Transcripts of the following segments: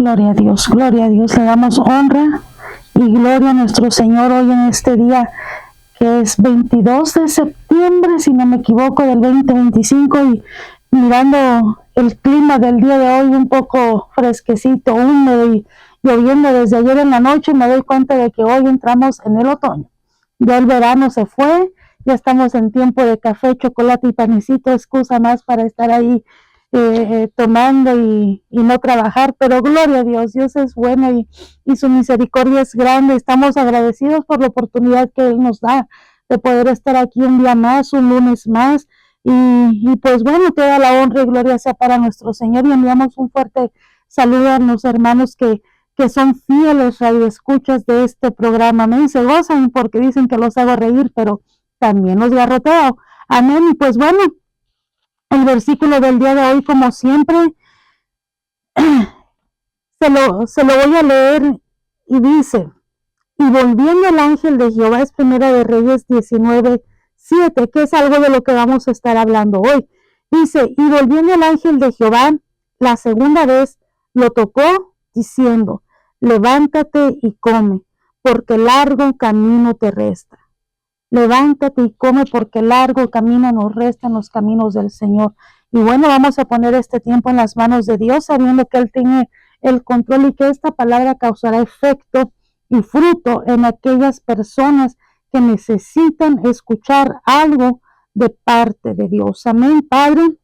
Gloria a Dios, le damos honra y gloria a nuestro Señor hoy en este día que es 22 de septiembre, si no me equivoco, del 2025, y mirando el clima del día de hoy un poco fresquecito, húmedo y lloviendo desde ayer en la noche, me doy cuenta de que hoy entramos en el otoño. Ya el verano se fue, ya estamos en tiempo de café, chocolate y panecito, excusa más para estar ahí tomando y no trabajar, pero gloria a Dios, Dios es bueno y su misericordia es grande. Estamos agradecidos por la oportunidad que Él nos da de poder estar aquí un día más, un lunes más, y pues bueno, toda la honra y gloria sea para nuestro Señor, y enviamos un fuerte saludo a los hermanos que son fieles radioescuchas de este programa. Amén, se gozan porque dicen que los hago reír, pero también los garroteo. Amén, y pues bueno, el versículo del día de hoy, como siempre, se lo voy a leer y dice: y volviendo el ángel de Jehová, es Primera de Reyes 19:7, que es algo de lo que vamos a estar hablando hoy. Dice: y volviendo el ángel de Jehová, la segunda vez lo tocó, diciendo: levántate y come, porque largo camino te resta. Levántate y come, porque largo camino nos resta en los caminos del Señor. Y bueno, vamos a poner este tiempo en las manos de Dios, sabiendo que Él tiene el control y que esta palabra causará efecto y fruto en aquellas personas que necesitan escuchar algo de parte de Dios. Amén, Padre.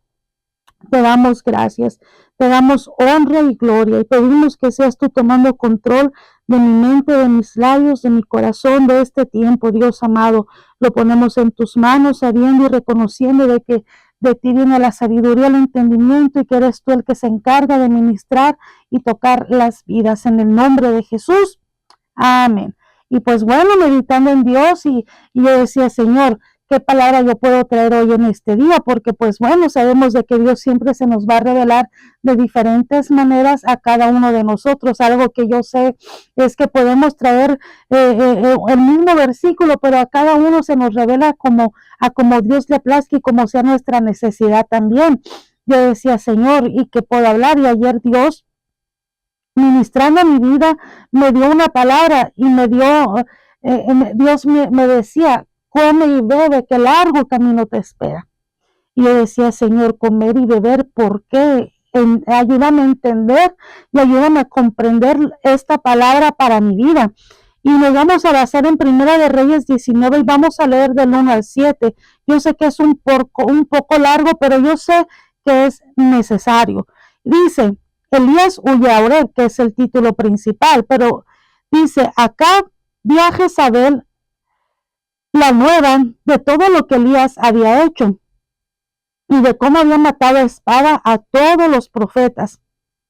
Te damos gracias, te damos honra y gloria, y pedimos que seas tú tomando control de mi mente, de mis labios, de mi corazón, de este tiempo, Dios amado. Lo ponemos en tus manos, sabiendo y reconociendo de que de ti viene la sabiduría, el entendimiento, y que eres tú el que se encarga de ministrar y tocar las vidas. En el nombre de Jesús, amén. Y pues bueno, meditando en Dios, y yo decía: Señor, ¿qué palabra yo puedo traer hoy en este día? Porque pues bueno, sabemos de que Dios siempre se nos va a revelar de diferentes maneras a cada uno de nosotros. Algo que yo sé es que podemos traer el mismo versículo, pero a cada uno se nos revela como Dios le plazca y como sea nuestra necesidad también. Yo decía: Señor, ¿y qué puedo hablar? Y ayer Dios, ministrando mi vida, me dio una palabra y Dios me decía: come y bebe, que largo camino te espera. Y yo decía: Señor, comer y beber, ¿por qué? Ayúdame a entender y ayúdame a comprender esta palabra para mi vida. Y nos vamos a basar en Primera de Reyes 19 y vamos a leer del 1 al 7. Yo sé que es un poco largo, pero yo sé que es necesario. Dice: Elías huye a Oreb, que es el título principal, pero dice: Acab dio a Jezabel la nueva de todo lo que Elías había hecho y de cómo había matado a espada a todos los profetas.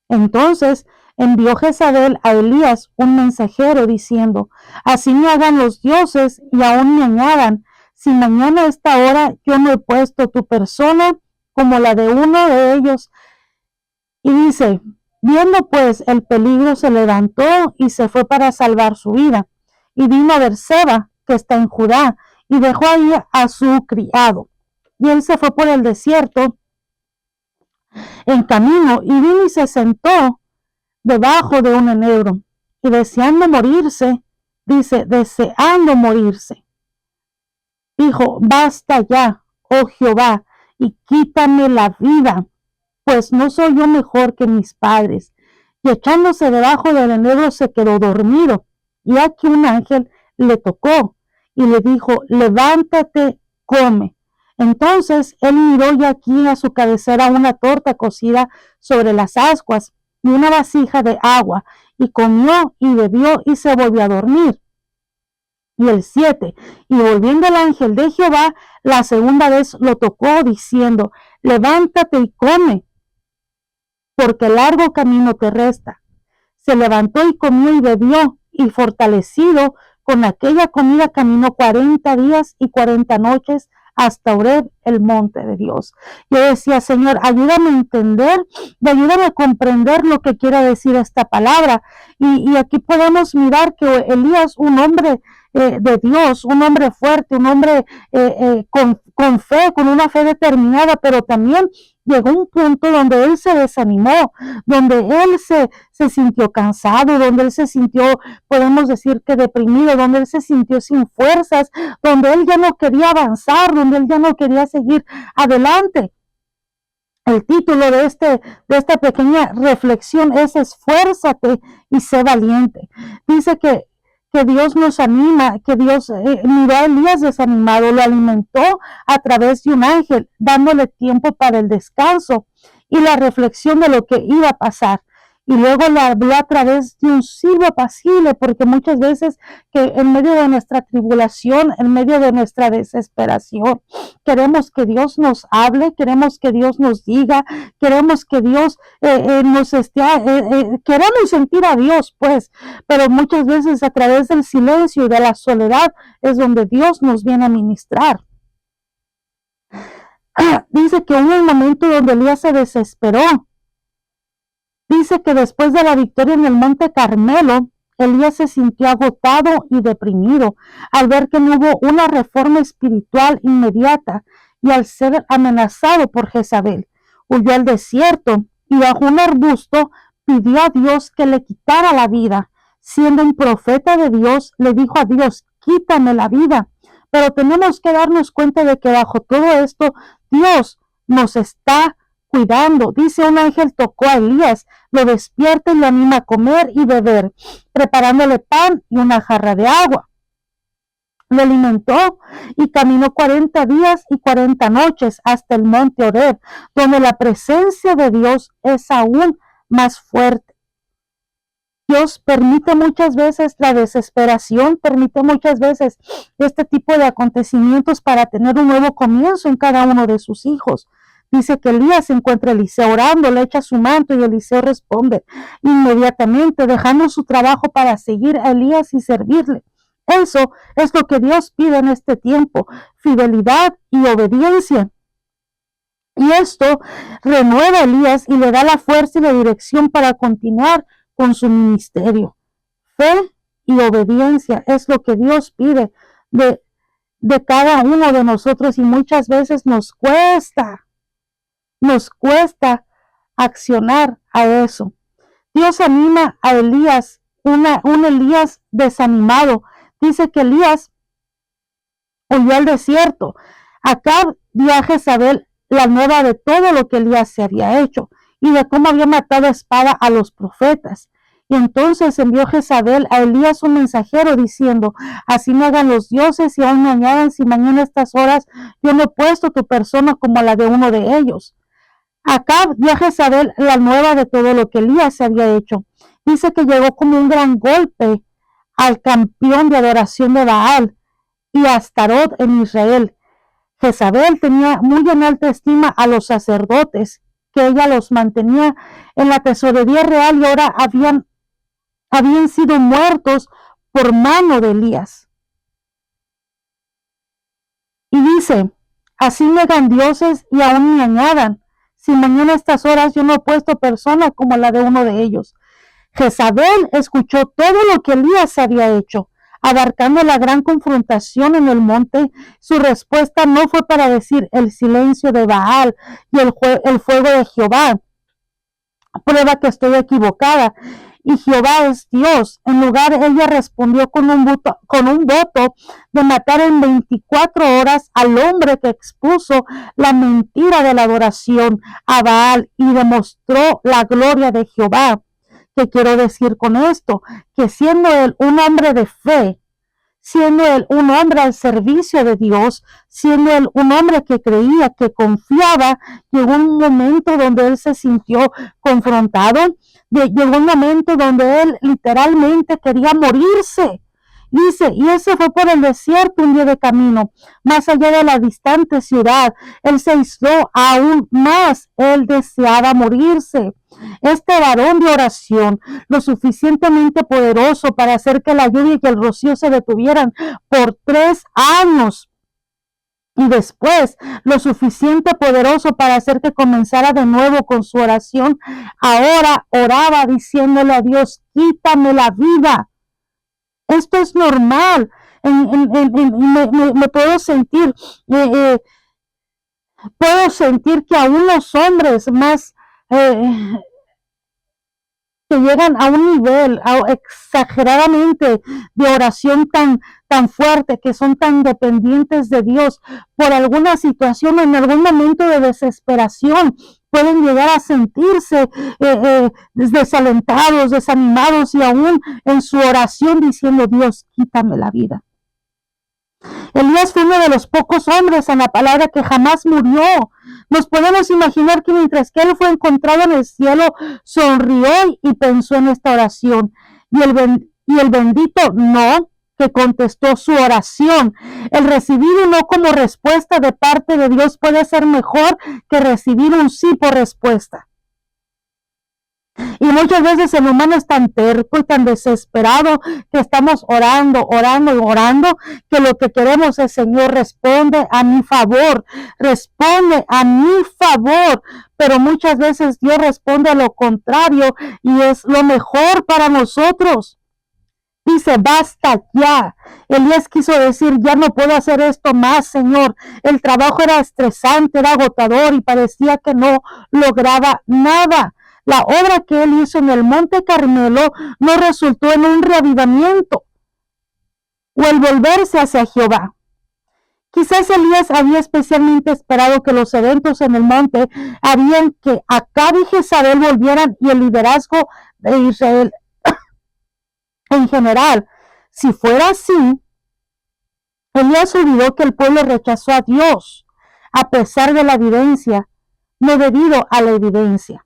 Entonces envió Jezabel a Elías un mensajero diciendo: así me hagan los dioses y aún me añadan, si mañana a esta hora yo no he puesto tu persona como la de uno de ellos. Y dice: viendo pues el peligro, se levantó y se fue para salvar su vida, y vino a Berseba, que está en Judá, y dejó ahí a su criado. Y él se fue por el desierto en camino, y vino y se sentó debajo de un enebro, y deseando morirse, dijo: basta ya, oh Jehová, y quítame la vida, pues no soy yo mejor que mis padres. Y echándose debajo del enebro se quedó dormido, y aquí un ángel le tocó y le dijo: levántate, come. Entonces él miró, y aquí a su cabecera una torta cocida sobre las ascuas y una vasija de agua, y comió y bebió y se volvió a dormir. Y el 7, y volviendo el ángel de Jehová la segunda vez lo tocó, diciendo: levántate y come, porque largo camino te resta. Se levantó y comió y bebió, y fortalecido con aquella comida caminó 40 días y 40 noches hasta Oreb, el monte de Dios. Yo decía: Señor, ayúdame a entender y ayúdame a comprender lo que quiere decir esta palabra. Y aquí podemos mirar que Elías, un hombre de Dios, un hombre fuerte, un hombre con fe, con una fe determinada, pero también llegó un punto donde él se desanimó, donde él se sintió cansado, donde él se sintió, podemos decir que deprimido, donde él se sintió sin fuerzas, donde él ya no quería avanzar, donde él ya no quería seguir adelante. El título de esta pequeña reflexión es Esfuérzate y sé valiente. Dice que Dios nos anima, que Dios miró a Elías desanimado, lo alimentó a través de un ángel, dándole tiempo para el descanso y la reflexión de lo que iba a pasar. Y luego le habló a través de un silbo apacible, porque muchas veces que en medio de nuestra tribulación, en medio de nuestra desesperación, queremos que Dios nos hable, queremos que Dios nos diga, queremos que Dios nos esté, queremos sentir a Dios, pues, pero muchas veces a través del silencio y de la soledad es donde Dios nos viene a ministrar. Dice que hubo un momento donde Elías se desesperó. Dice que después de la victoria en el Monte Carmelo, Elías se sintió agotado y deprimido al ver que no hubo una reforma espiritual inmediata y al ser amenazado por Jezabel. Huyó al desierto y bajo un arbusto pidió a Dios que le quitara la vida. Siendo un profeta de Dios, le dijo a Dios, quítame la vida. Pero tenemos que darnos cuenta de que bajo todo esto, Dios nos está cuidando. Dice, un ángel tocó a Elías, lo despierta y lo anima a comer y beber, preparándole pan y una jarra de agua. Lo alimentó y caminó 40 días y 40 noches hasta el monte Horeb, donde la presencia de Dios es aún más fuerte. Dios permite muchas veces la desesperación, permite muchas veces este tipo de acontecimientos para tener un nuevo comienzo en cada uno de sus hijos. Dice que Elías encuentra a Eliseo orando, le echa su manto y Eliseo responde inmediatamente, dejando su trabajo para seguir a Elías y servirle. Eso es lo que Dios pide en este tiempo, fidelidad y obediencia. Y esto renueva a Elías y le da la fuerza y la dirección para continuar con su ministerio. Fe y obediencia es lo que Dios pide de cada uno de nosotros y muchas veces nos cuesta accionar a eso. Dios anima a Elías, un Elías desanimado. Dice que Elías huyó al desierto. Acab dio a Jezabel la nueva de todo lo que Elías se había hecho y de cómo había matado a espada a los profetas. Y entonces envió Jezabel a Elías un mensajero diciendo, así me hagan los dioses y aún me añadan si mañana a estas horas yo no he puesto tu persona como la de uno de ellos. Acab dio a Jezabel la nueva de todo lo que Elías se había hecho. Dice que llegó como un gran golpe al campeón de adoración de Baal y a Astarot en Israel. Jezabel tenía muy en alta estima a los sacerdotes, que ella los mantenía en la tesorería real y ahora habían sido muertos por mano de Elías. Y dice, así me hagan dioses y aún me añadan, si mañana a estas horas yo no he puesto persona como la de uno de ellos. Jezabel escuchó todo lo que Elías había hecho, abarcando la gran confrontación en el monte. Su respuesta no fue para decir el silencio de Baal y el fuego de Jehová. Prueba que estoy equivocada y Jehová es Dios. En lugar, ella respondió con un voto de matar en 24 horas al hombre que expuso la mentira de la adoración a Baal y demostró la gloria de Jehová. ¿Qué quiero decir con esto? Que siendo él un hombre de fe, siendo él un hombre al servicio de Dios, siendo él un hombre que creía, que confiaba, llegó un momento donde él se sintió confrontado, llegó un momento donde él literalmente quería morirse. Dice, y ese fue por el desierto un día de camino, más allá de la distante ciudad. Él se aisló aún más, él deseaba morirse. Este varón de oración, lo suficientemente poderoso para hacer que la lluvia y el rocío se detuvieran por 3 años. Y después, lo suficiente poderoso para hacer que comenzara de nuevo con su oración, ahora oraba diciéndole a Dios, quítame la vida. Esto es normal. me puedo sentir que aún los hombres más que llegan a un nivel exageradamente de oración tan fuerte, que son tan dependientes de Dios, por alguna situación, en algún momento de desesperación, pueden llegar a sentirse desalentados, desanimados y aún en su oración diciendo: Dios, quítame la vida. Elías fue uno de los pocos hombres en la palabra que jamás murió. Nos podemos imaginar que mientras que él fue encontrado en el cielo, sonrió y pensó en esta oración. Y el bendito no que contestó su oración. El recibir un no como respuesta de parte de Dios puede ser mejor que recibir un sí por respuesta. Y muchas veces el humano es tan terco y tan desesperado que estamos orando, que lo que queremos es: Señor, responde a mi favor, responde a mi favor. Pero muchas veces Dios responde a lo contrario y es lo mejor para nosotros. Dice: basta ya. Elías quiso decir: ya no puedo hacer esto más, Señor. El trabajo era estresante, era agotador y parecía que no lograba nada. La obra que él hizo en el Monte Carmelo no resultó en un reavivamiento o el volverse hacia Jehová. Quizás Elías había especialmente esperado que los eventos en el monte harían que Acab y Jezabel volvieran y el liderazgo de Israel en general. Si fuera así, Elías olvidó que el pueblo rechazó a Dios a pesar de la evidencia, no debido a la evidencia.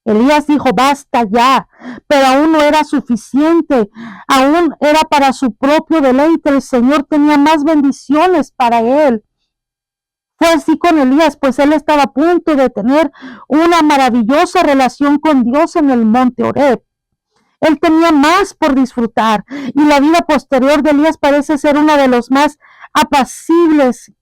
Elías dijo: basta ya, pero aún no era suficiente, aún era para su propio deleite. El Señor tenía más bendiciones para él. Fue así con Elías, pues él estaba a punto de tener una maravillosa relación con Dios en el monte Horeb. Él tenía más por disfrutar y la vida posterior de Elías parece ser uno de los más apacibles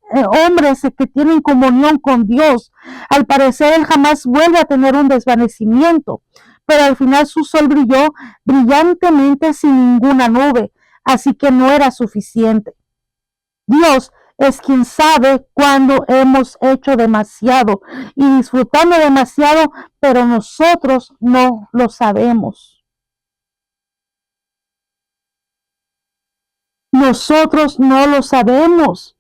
hombres que tienen comunión con Dios. Al parecer él jamás vuelve a tener un desvanecimiento, pero al final su sol brilló brillantemente sin ninguna nube, así que no era suficiente. Dios es quien sabe cuándo hemos hecho demasiado y disfrutando demasiado, pero nosotros no lo sabemos. Nosotros no lo sabemos.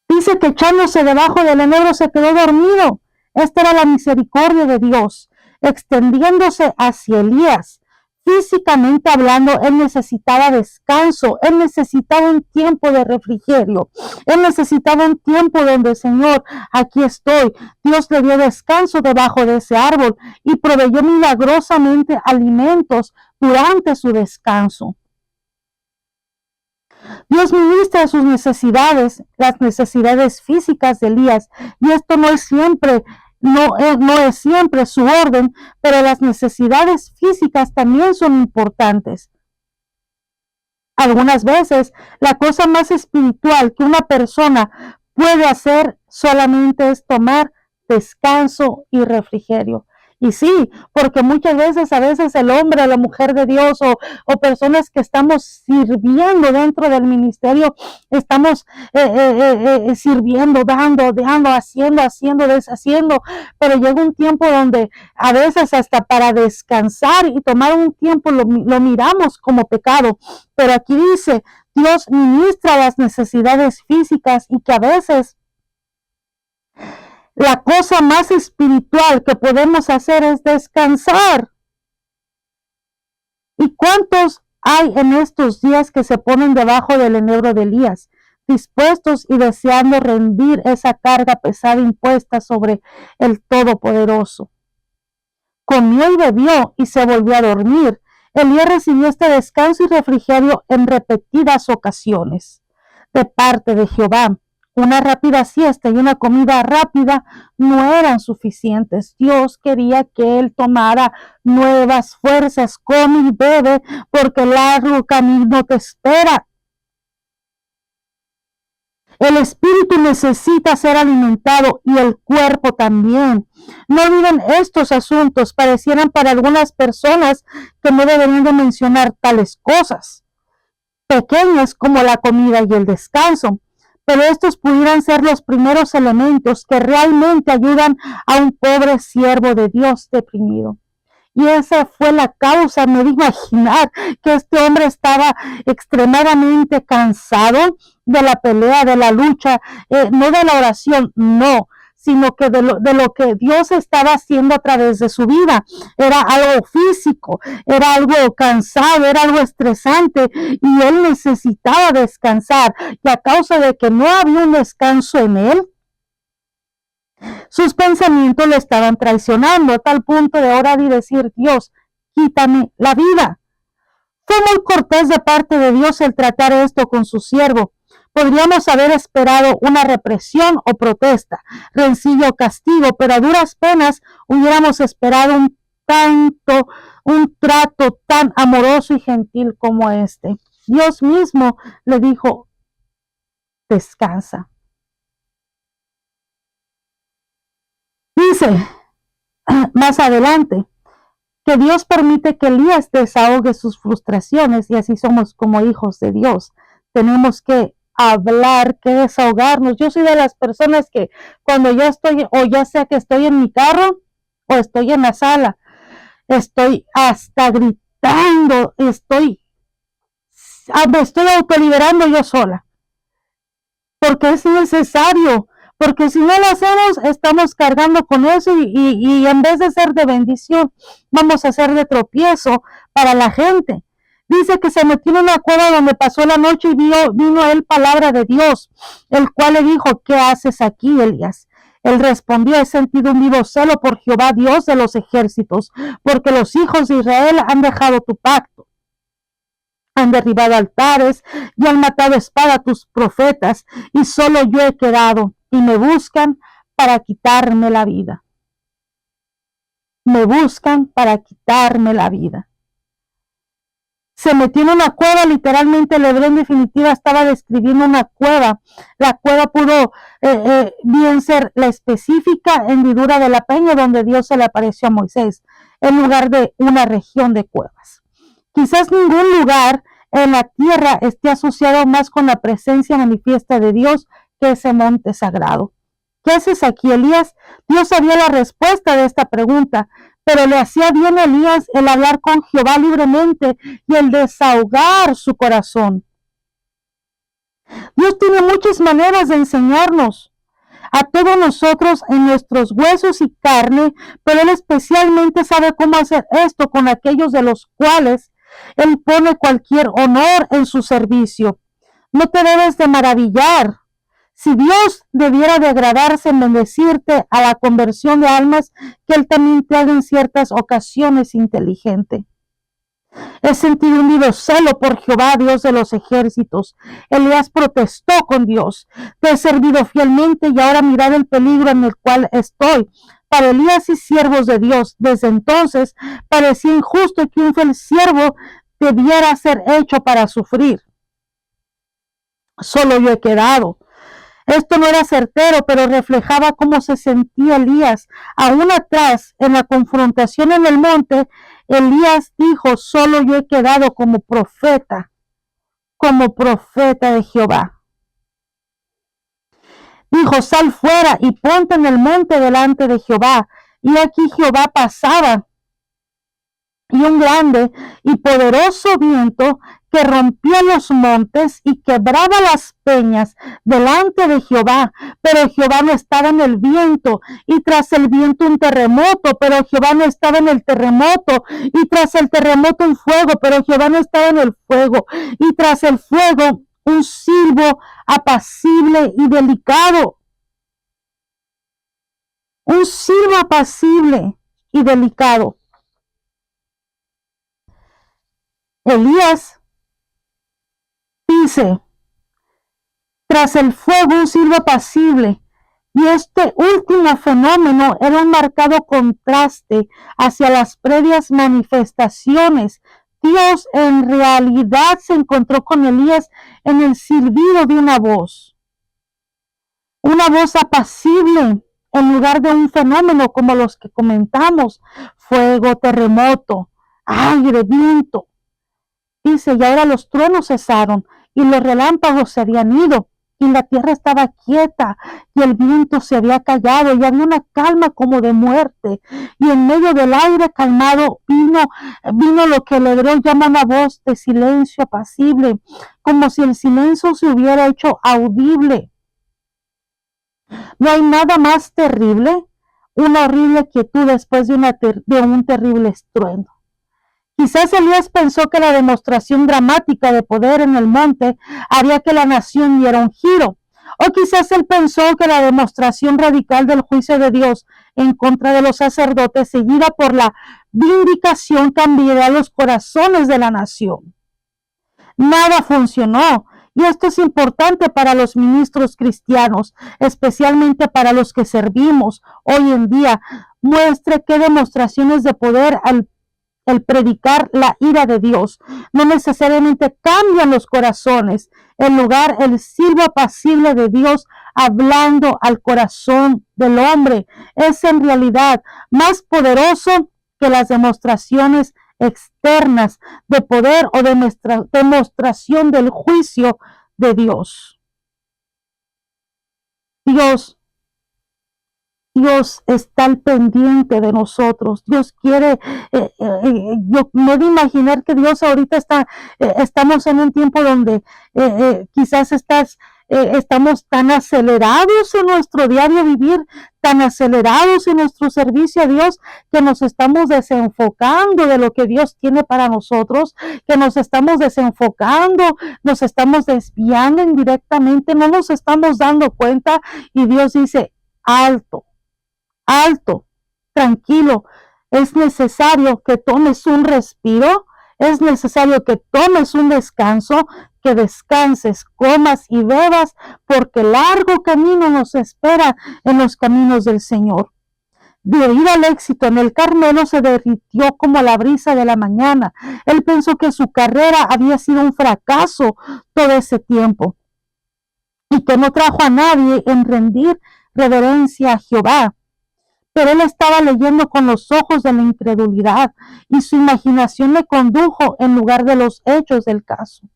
Dice que echándose debajo del enebro se quedó dormido. Esta era la misericordia de Dios, extendiéndose hacia Elías. Físicamente hablando, él necesitaba descanso, él necesitaba un tiempo de refrigerio, él necesitaba un tiempo donde: Señor, aquí estoy. Dios le dio descanso debajo de ese árbol y proveyó milagrosamente alimentos durante su descanso. Dios ministra sus necesidades, las necesidades físicas de Elías, y esto no es siempre su orden, pero las necesidades físicas también son importantes. Algunas veces la cosa más espiritual que una persona puede hacer solamente es tomar descanso y refrigerio. Y sí, porque muchas veces, a veces el hombre o la mujer de Dios o personas que estamos sirviendo dentro del ministerio, estamos sirviendo, dando, haciendo, deshaciendo, pero llega un tiempo donde a veces hasta para descansar y tomar un tiempo lo miramos como pecado. Pero aquí dice: Dios ministra las necesidades físicas y que a veces la cosa más espiritual que podemos hacer es descansar. ¿Y cuántos hay en estos días que se ponen debajo del enebro de Elías, dispuestos y deseando rendir esa carga pesada impuesta sobre el Todopoderoso? Comió y bebió y se volvió a dormir. Elías recibió este descanso y refrigerio en repetidas ocasiones de parte de Jehová. Una rápida siesta y una comida rápida no eran suficientes. Dios quería que él tomara nuevas fuerzas. Come y bebe, porque el largo camino te espera. El espíritu necesita ser alimentado y el cuerpo también. No olviden estos asuntos. Parecieran para algunas personas que no deberían de mencionar tales cosas, pequeñas como la comida y el descanso. Pero estos pudieran ser los primeros elementos que realmente ayudan a un pobre siervo de Dios deprimido. Y esa fue la causa, me di imaginar que este hombre estaba extremadamente cansado de la pelea, de la lucha, no de la oración, no, sino que de lo que Dios estaba haciendo a través de su vida. Era algo físico, era algo cansado, era algo estresante y él necesitaba descansar. Y a causa de que no había un descanso en él, sus pensamientos le estaban traicionando a tal punto de orar y decir: Dios, quítame la vida. Fue muy cortés de parte de Dios el tratar esto con su siervo. Podríamos haber esperado una represión o protesta, rencillo o castigo, pero a duras penas hubiéramos esperado un trato tan amoroso y gentil como este. Dios mismo le dijo: descansa. Dice más adelante que Dios permite que Elías desahogue sus frustraciones y así somos como hijos de Dios. Tenemos que hablar, que desahogarnos. Yo soy de las personas que cuando yo estoy, o ya sea que estoy en mi carro o estoy en la sala, estoy hasta gritando, me estoy autoliberando yo sola, porque es necesario, porque si no lo hacemos, estamos cargando con eso y en vez de ser de bendición, vamos a ser de tropiezo para la gente. Dice que se metió en una cueva donde pasó la noche y vino a él palabra de Dios, el cual le dijo: ¿qué haces aquí, Elías? Él respondió: he sentido un vivo celo por Jehová, Dios de los ejércitos, porque los hijos de Israel han dejado tu pacto, han derribado altares y han matado a espada a tus profetas, y solo yo he quedado, y me buscan para quitarme la vida. Me buscan para quitarme la vida. Se metió en una cueva, literalmente el hebreo en definitiva estaba describiendo una cueva. La cueva pudo bien ser la específica hendidura de la peña donde Dios se le apareció a Moisés, en lugar de una región de cuevas. Quizás ningún lugar en la tierra esté asociado más con la presencia manifiesta de Dios que ese monte sagrado. ¿Qué haces aquí, Elías? Dios sabía la respuesta de esta pregunta, pero le hacía bien a Elías el hablar con Jehová libremente y el desahogar su corazón. Dios tiene muchas maneras de enseñarnos a todos nosotros en nuestros huesos y carne, pero Él especialmente sabe cómo hacer esto con aquellos de los cuales Él pone cualquier honor en su servicio. No te debes de maravillar. Si Dios debiera de agradarse en bendecirte a la conversión de almas, que Él también te haga en ciertas ocasiones inteligente. He sentido un vivo celo por Jehová, Dios de los ejércitos. Elías protestó con Dios: te he servido fielmente y ahora mirad el peligro en el cual estoy. Para Elías y siervos de Dios, desde entonces parecía injusto que un fiel siervo debiera ser hecho para sufrir. Solo yo he quedado. Esto no era certero, pero reflejaba cómo se sentía Elías. Aún atrás, en la confrontación en el monte, Elías dijo: solo yo he quedado como profeta de Jehová. Dijo: sal fuera y ponte en el monte delante de Jehová. Y aquí Jehová pasaba, y un grande y poderoso viento que rompía los montes y quebraba las peñas delante de Jehová, pero Jehová no estaba en el viento, y tras el viento un terremoto, pero Jehová no estaba en el terremoto, y tras el terremoto un fuego, pero Jehová no estaba en el fuego, y tras el fuego un silbo apacible y delicado. Un silbo apacible y delicado. Elías dice: tras el fuego un silbo apacible. Y este último fenómeno era un marcado contraste hacia las previas manifestaciones. Dios en realidad se encontró con Elías en el silbido de una voz. Una voz apacible en lugar de un fenómeno como los que comentamos, fuego, terremoto, aire, viento. Dice, y ahora los truenos cesaron y los relámpagos se habían ido y la tierra estaba quieta y el viento se había callado y había una calma como de muerte y en medio del aire calmado vino lo que el hebreo llama una voz de silencio apacible, como si el silencio se hubiera hecho audible. No hay nada más terrible, una horrible quietud después de un terrible estruendo. Quizás Elías pensó que la demostración dramática de poder en el monte haría que la nación diera un giro. O quizás él pensó que la demostración radical del juicio de Dios en contra de los sacerdotes, seguida por la vindicación, cambiaría los corazones de la nación. Nada funcionó. Y esto es importante para los ministros cristianos, especialmente para los que servimos hoy en día. Muestre qué demostraciones de poder el predicar la ira de Dios no necesariamente cambian los corazones. En lugar, el silbo apacible de Dios hablando al corazón del hombre es en realidad más poderoso que las demostraciones externas de poder o demostración del juicio de Dios. Dios está al pendiente de nosotros. Dios quiere, yo no de imaginar que Dios ahorita estamos en un tiempo donde quizás estamos tan acelerados en nuestro diario vivir, tan acelerados en nuestro servicio a Dios, que nos estamos desenfocando de lo que Dios tiene para nosotros, que nos estamos desenfocando, nos estamos desviando indirectamente, no nos estamos dando cuenta y Dios dice, alto. Alto, tranquilo, es necesario que tomes un respiro, es necesario que tomes un descanso, que descanses, comas y bebas, porque largo camino nos espera en los caminos del Señor. Debido al éxito en el Carmelo, se derritió como la brisa de la mañana. Él pensó que su carrera había sido un fracaso todo ese tiempo y que no trajo a nadie en rendir reverencia a Jehová. Pero él estaba leyendo con los ojos de la incredulidad y su imaginación le condujo en lugar de los hechos del caso.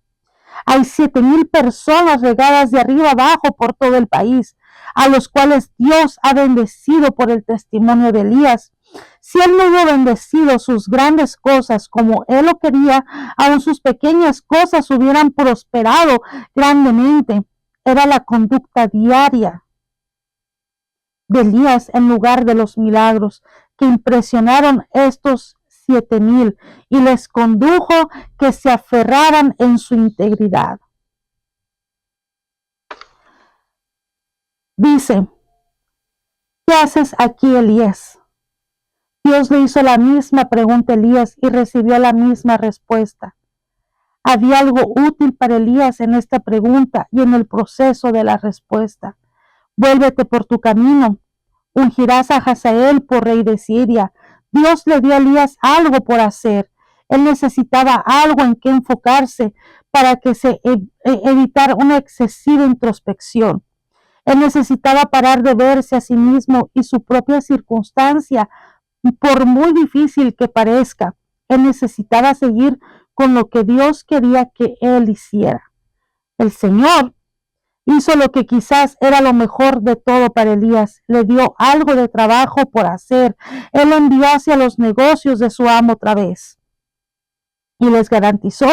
Hay 7,000 personas regadas de arriba abajo por todo el país, a los cuales Dios ha bendecido por el testimonio de Elías. Si él no hubiera bendecido sus grandes cosas como él lo quería, aun sus pequeñas cosas hubieran prosperado grandemente. Era la conducta diaria de Elías en lugar de los milagros que impresionaron estos 7,000 y les condujo que se aferraran en su integridad. Dice, ¿qué haces aquí, Elías? Dios le hizo la misma pregunta a Elías y recibió la misma respuesta. Había algo útil para Elías en esta pregunta y en el proceso de la respuesta. Vuélvete por tu camino, ungirás a Hazael por rey de Siria. Dios le dio a Elías algo por hacer. Él necesitaba algo en que enfocarse para que se evitara una excesiva introspección. Él necesitaba parar de verse a sí mismo y su propia circunstancia, por muy difícil que parezca. Él necesitaba seguir con lo que Dios quería que él hiciera. El Señor hizo lo que quizás era lo mejor de todo para Elías. Le dio algo de trabajo por hacer. Él lo envió hacia los negocios de su amo otra vez. Y les garantizó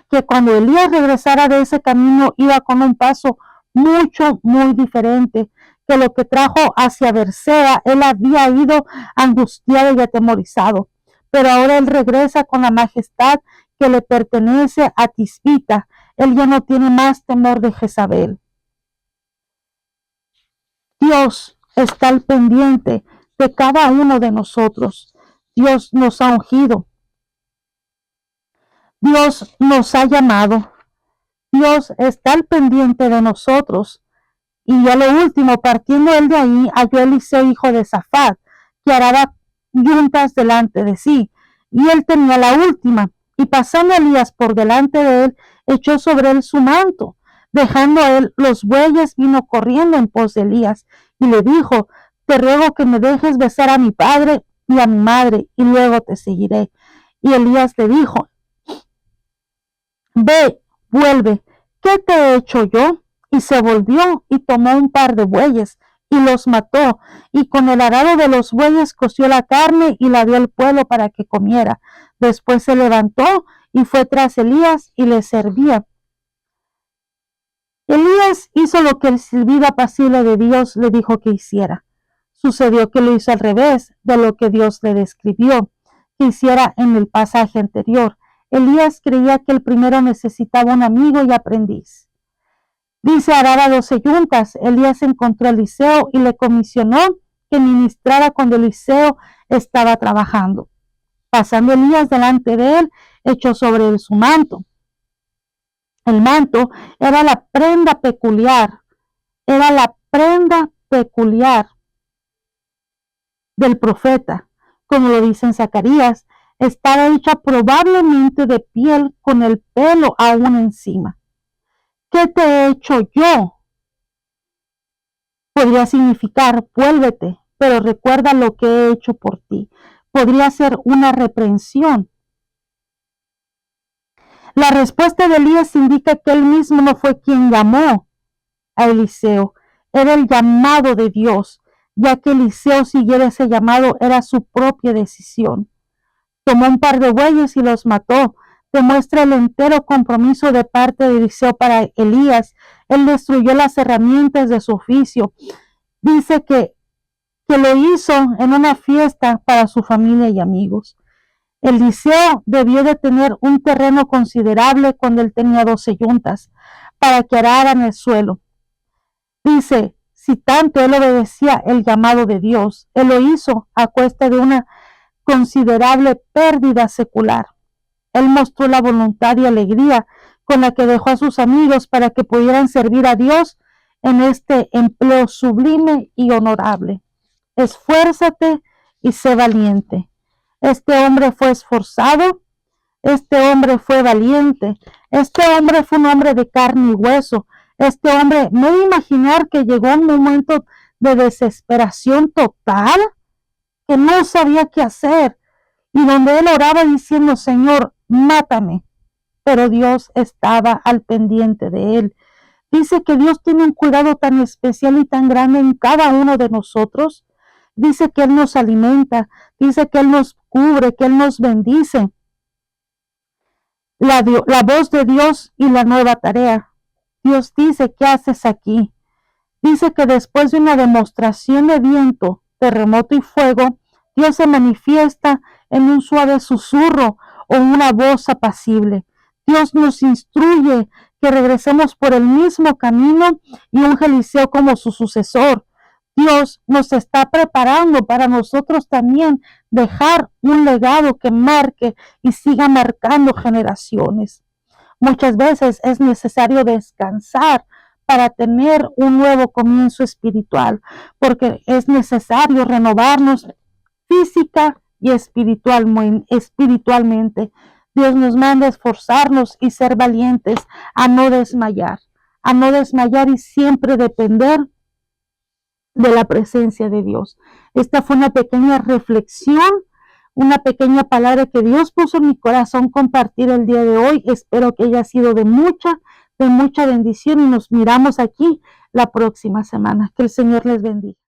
que cuando Elías regresara de ese camino iba con un paso muy diferente que lo que trajo hacia Berseba. Él había ido angustiado y atemorizado. Pero ahora él regresa con la majestad que le pertenece a Tisbita. Él ya no tiene más temor de Jezabel. Dios está al pendiente de cada uno de nosotros. Dios nos ha ungido. Dios nos ha llamado. Dios está al pendiente de nosotros. Y ya lo último, partiendo él de ahí, halló Eliseo, hijo de Safat, que araba yuntas delante de sí. Y él tenía la última. Y pasando Elías por delante de él, echó sobre él su manto. Dejando a él los bueyes, vino corriendo en pos de Elías y le dijo: te ruego que me dejes besar a mi padre y a mi madre, y luego te seguiré. Y Elías le dijo: ve, vuelve, ¿qué te he hecho yo? Y se volvió y tomó un par de bueyes y los mató, y con el arado de los bueyes coció la carne y la dio al pueblo para que comiera. Después se levantó y fue tras Elías y le servía. Elías hizo lo que el silbido apacible de Dios le dijo que hiciera. Sucedió que lo hizo al revés de lo que Dios le describió que hiciera en el pasaje anterior. Elías creía que el primero necesitaba un amigo y aprendiz. Dice: araba 12 yuntas. Elías encontró a Eliseo y le comisionó que ministrara cuando Eliseo estaba trabajando. Pasando Elías delante de él, echó sobre él su manto. El manto era la prenda peculiar, del profeta, como lo dice en Zacarías. Estaba hecha probablemente de piel con el pelo aún encima. ¿Qué te he hecho yo? Podría significar: vuélvete, pero recuerda lo que he hecho por ti. Podría ser una reprensión. La respuesta de Elías indica que él mismo no fue quien llamó a Eliseo, era el llamado de Dios. Ya que Eliseo siguiera ese llamado, era su propia decisión. Tomó un par de bueyes y los mató. Demuestra el entero compromiso de parte de Eliseo para Elías. Él destruyó las herramientas de su oficio. Dice que lo hizo en una fiesta para su familia y amigos. Eliseo debió de tener un terreno considerable cuando él tenía 12 yuntas para que araran el suelo. Dice: si tanto él obedecía el llamado de Dios, él lo hizo a cuesta de una considerable pérdida secular. Él mostró la voluntad y alegría con la que dejó a sus amigos para que pudieran servir a Dios en este empleo sublime y honorable. Esfuérzate y sé valiente. Este hombre fue esforzado, este hombre fue valiente, este hombre fue un hombre de carne y hueso. Este hombre, no imaginar que llegó un momento de desesperación total, que no sabía qué hacer, y donde él oraba diciendo: Señor, mátame. Pero Dios estaba al pendiente de él. Dice que Dios tiene un cuidado tan especial y tan grande en cada uno de nosotros. Dice que Él nos alimenta, dice que Él nos cubre, que Él nos bendice. La voz de Dios y la nueva tarea. Dios dice: ¿qué haces aquí? Dice que después de una demostración de viento, terremoto y fuego, Dios se manifiesta en un suave susurro o una voz apacible. Dios nos instruye que regresemos por el mismo camino y unge a Eliseo como su sucesor. Dios nos está preparando para nosotros también dejar un legado que marque y siga marcando generaciones. Muchas veces es necesario descansar para tener un nuevo comienzo espiritual, porque es necesario renovarnos física y espiritualmente. Dios nos manda a esforzarnos y ser valientes, a no desmayar y siempre depender de la presencia de Dios. Esta fue una pequeña reflexión, una pequeña palabra que Dios puso en mi corazón compartir el día de hoy. Espero que haya sido de mucha bendición y nos miramos aquí la próxima semana. Que el Señor les bendiga.